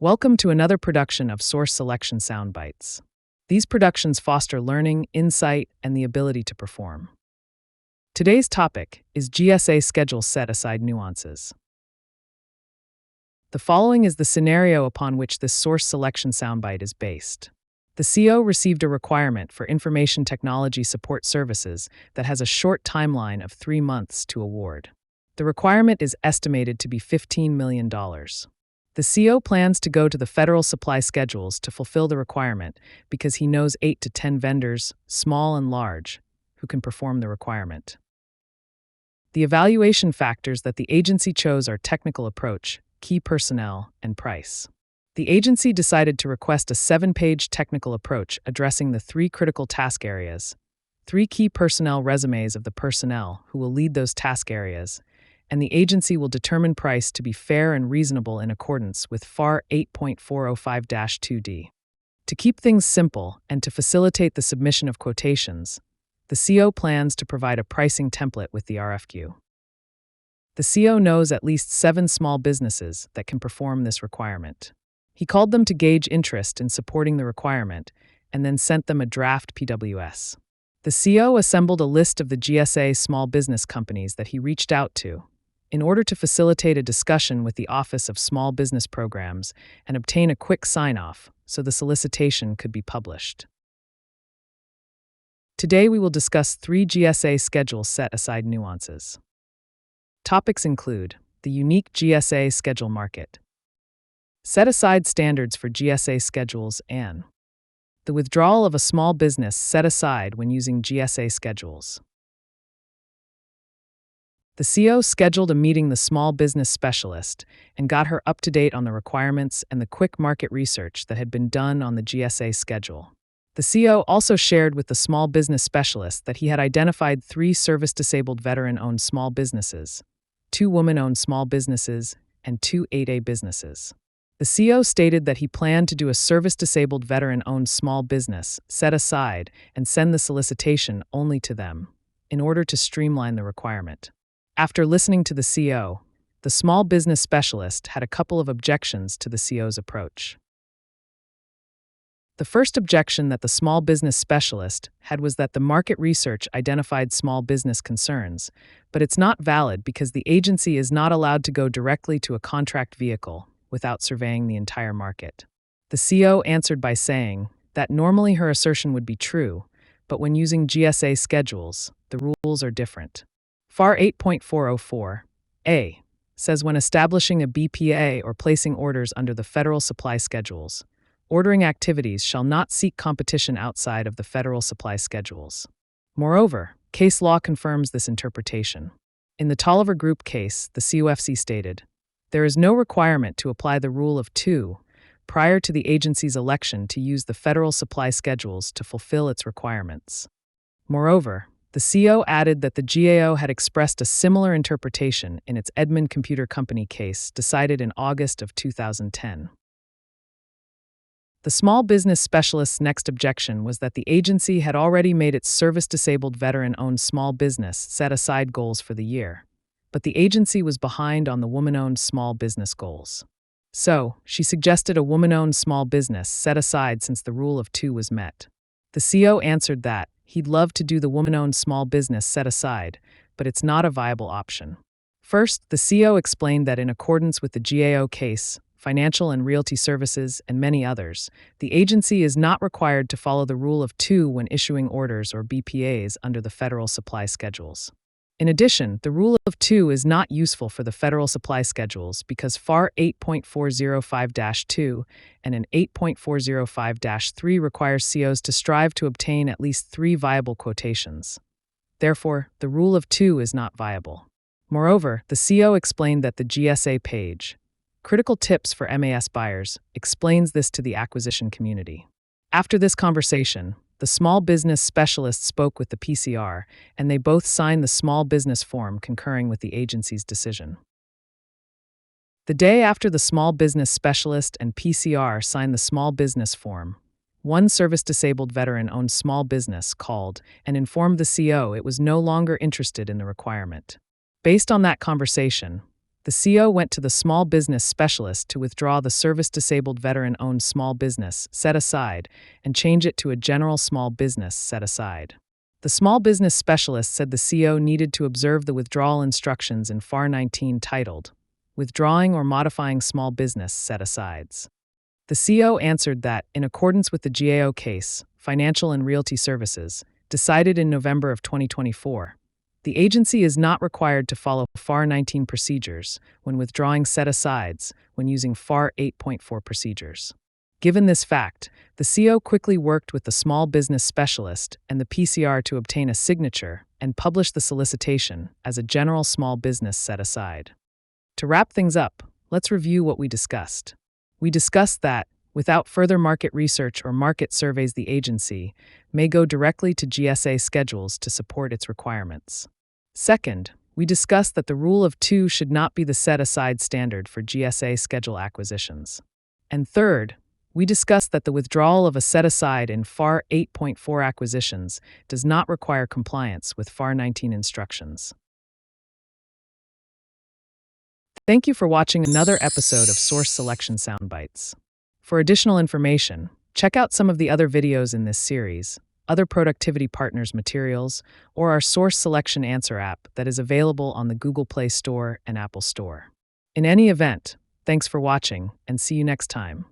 Welcome to another production of Source Selection Soundbites. These productions foster learning, insight, and the ability to perform. Today's topic is GSA Schedule Set-Aside Nuances. The following is the scenario upon which this source selection soundbite is based. The CO received a requirement for information technology support services that has a short timeline of 3 months to award. The requirement is estimated to be $15 million. The CO plans to go to the federal supply schedules to fulfill the requirement because he knows 8 to 10 vendors, small and large, who can perform the requirement. The evaluation factors that the agency chose are technical approach, key personnel, and price. The agency decided to request a 7-page technical approach addressing the 3 critical task areas, 3 key personnel resumes of the personnel who will lead those task areas, and the agency will determine price to be fair and reasonable in accordance with FAR 8.405-2D. To keep things simple and to facilitate the submission of quotations, the CO plans to provide a pricing template with the RFQ. The CO knows at least 7 small businesses that can perform this requirement. He called them to gauge interest in supporting the requirement and then sent them a draft PWS. The CO assembled a list of the GSA small business companies that he reached out to in order to facilitate a discussion with the Office of Small Business Programs and obtain a quick sign-off so the solicitation could be published. Today we will discuss 3 GSA Schedule set-aside nuances. Topics include the unique GSA schedule market, set-aside standards for GSA schedules, and the withdrawal of a small business set aside when using GSA schedules. The CO scheduled a meeting with the small business specialist and got her up to date on the requirements and the quick market research that had been done on the GSA schedule. The CO also shared with the small business specialist that he had identified 3 service-disabled veteran-owned small businesses, 2 woman-owned small businesses, and 2 8A businesses. The CO stated that he planned to do a service-disabled veteran-owned small business set aside and send the solicitation only to them in order to streamline the requirement. After listening to the CO, the small business specialist had a couple of objections to the CO's approach. The first objection that the small business specialist had was that the market research identified small business concerns, but it's not valid because the agency is not allowed to go directly to a contract vehicle without surveying the entire market. The CO answered by saying that normally her assertion would be true, but when using GSA schedules, the rules are different. FAR 8.404a says when establishing a BPA or placing orders under the federal supply schedules, ordering activities shall not seek competition outside of the federal supply schedules. Moreover, case law confirms this interpretation. In the TOER Group case, the COFC stated, there is no requirement to apply the rule of 2 prior to the agency's election to use the federal supply schedules to fulfill its requirements. Moreover, the CO added that the GAO had expressed a similar interpretation in its Edmund Computer Company case decided in August of 2010. The small business specialist's next objection was that the agency had already made its service-disabled veteran-owned small business set aside goals for the year, but the agency was behind on the woman-owned small business goals. So, she suggested a woman-owned small business set aside since the rule of 2 was met. The CO answered that he'd love to do the woman-owned small business set aside, but it's not a viable option. First, the CO explained that in accordance with the GAO case, financial and realty services, and many others, the agency is not required to follow the rule of 2 when issuing orders or BPAs under the federal supply schedules. In addition, the rule of 2 is not useful for the federal supply schedules because FAR 8.405-2 and an 8.405-3 requires COs to strive to obtain at least 3 viable quotations. Therefore, the rule of 2 is not viable. Moreover, the CO explained that the GSA page, Critical Tips for MAS Buyers, explains this to the acquisition community. After this conversation, the small business specialist spoke with the PCR, and they both signed the small business form concurring with the agency's decision. The day after the small business specialist and PCR signed the small business form, one service-disabled veteran-owned small business called and informed the CO it was no longer interested in the requirement. Based on that conversation, The CO went to the small business specialist to withdraw the service-disabled veteran-owned small business set aside and change it to a general small business set aside. The small business specialist said the CO needed to observe the withdrawal instructions in FAR 19 titled, Withdrawing or Modifying Small Business Set-asides. The CO answered that, in accordance with the GAO case, Financial and Realty Services, decided in November of 2024, the agency is not required to follow FAR 19 procedures when withdrawing set-asides when using FAR 8.4 procedures. Given this fact, the CO quickly worked with the small business specialist and the PCR to obtain a signature and publish the solicitation as a general small business set-aside. To wrap things up, let's review what we discussed. We discussed that, without further market research or market surveys, the agency may go directly to GSA schedules to support its requirements. Second, we discussed that the rule of 2 should not be the set-aside standard for GSA schedule acquisitions. And third, we discussed that the withdrawal of a set-aside in FAR 8.4 acquisitions does not require compliance with FAR 19 instructions. Thank you for watching another episode of Source Selection Soundbites. For additional information, check out some of the other videos in this series, other Productivity Partners materials, or our Source Selection Answer app that is available on the Google Play Store and Apple Store. In any event, thanks for watching, and see you next time.